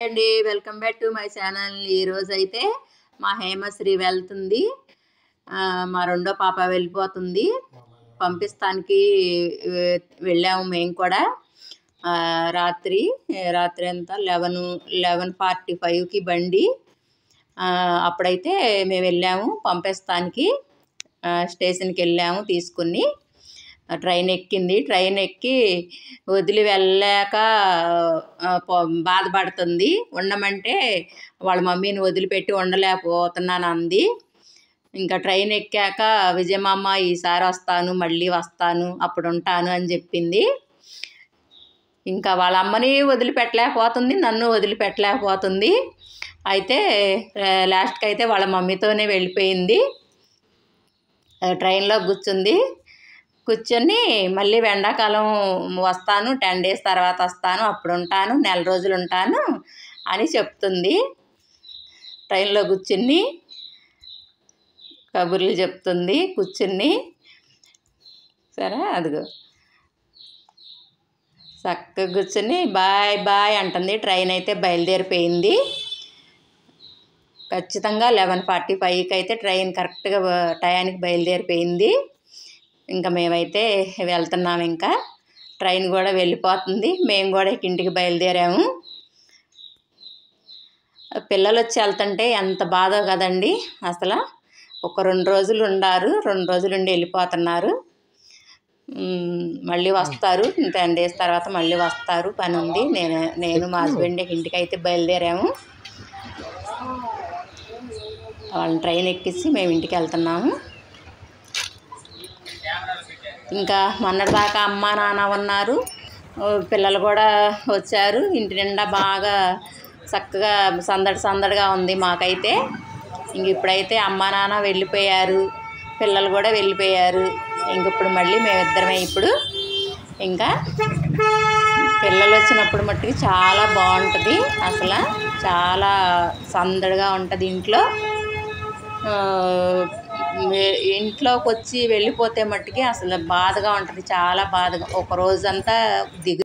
అండి welcome back to my channel. ఈరోజు అయితే మా హేమశ్రీ వెళ్తుంది, మా రెండో పాప వెళ్ళిపోతుంది. పంపిస్తానికి వెళ్ళాము మేము కూడా. రాత్రి అంతా 11:45కి బండి. అప్పుడైతే మేము వెళ్ళాము పంపిస్తానికి. స్టేషన్కి వెళ్ళాము తీసుకుని. ట్రైన్ ఎక్కింది. ట్రైన్ ఎక్కి వదిలి వెళ్ళాక బాధపడుతుంది. ఉండమంటే వాళ్ళ మమ్మీని వదిలిపెట్టి ఉండలేకపోతున్నాను అంది. ఇంకా ట్రైన్ ఎక్కాక విజయమామ ఈసారి వస్తాను, మళ్ళీ వస్తాను, అప్పుడు ఉంటాను అని చెప్పింది. ఇంకా వాళ్ళ అమ్మని వదిలిపెట్టలేకపోతుంది, నన్ను వదిలిపెట్టలేకపోతుంది. అయితే లాస్ట్కి అయితే వాళ్ళ మమ్మీతోనే వెళ్ళిపోయింది. ట్రైన్లో కూర్చొని మళ్ళీ ఎండాకాలం వస్తాను, 10 days తర్వాత వస్తాను, అప్పుడు ఉంటాను, 1 రోజులు ఉంటాను అని చెప్తుంది. ట్రైన్లో కూర్చుని కబుర్లు చెప్తుంది కూర్చుని. సరే అదిగో చక్కగా కూర్చొని బాయ్ బాయ్ అంటుంది. ట్రైన్ అయితే బయలుదేరిపోయింది. ఖచ్చితంగా 11:45కి అయితే ట్రైన్ కరెక్ట్గా టయానికి బయలుదేరిపోయింది. ఇంకా మేమైతే వెళ్తున్నాము. ఇంకా ట్రైన్ కూడా వెళ్ళిపోతుంది. మేము కూడా ఇంటికి బయలుదేరాము. పిల్లలు వచ్చి వెళ్తుంటే ఎంత బాధో కదండి. అసలు ఒక 2 రోజులు ఉండారు, 2 రోజులు ఉండి వెళ్ళిపోతున్నారు. మళ్ళీ వస్తారు, 10 days తర్వాత మళ్ళీ వస్తారు. పని ఉంది. నేను మా హస్బెండ్ ఇంటికి అయితే బయలుదేరాము. వాళ్ళని ట్రైన్ ఎక్కించి మేము ఇంటికి వెళ్తున్నాము. ఇంకా మొన్నటిదాకా అమ్మ నాన్న ఉన్నారు, పిల్లలు కూడా వచ్చారు. ఇంటి నిండా బాగా చక్కగా సందడిగా ఉంది మాకైతే. ఇంక ఇప్పుడైతే అమ్మ నాన్న వెళ్ళిపోయారు, పిల్లలు కూడా వెళ్ళిపోయారు. ఇంక ఇప్పుడు మళ్ళీ మేమిద్దరమే. ఇప్పుడు ఇంకా పిల్లలు వచ్చినప్పుడు మట్టుకు చాలా బాగుంటుంది. అసలు చాలా సందడిగా ఉంటుంది ఇంట్లో. ఇంట్లోకి వచ్చి వెళ్ళిపోతే మట్టుకి అసలు బాధగా ఉంటుంది, చాలా బాధగా. ఒక రోజంతా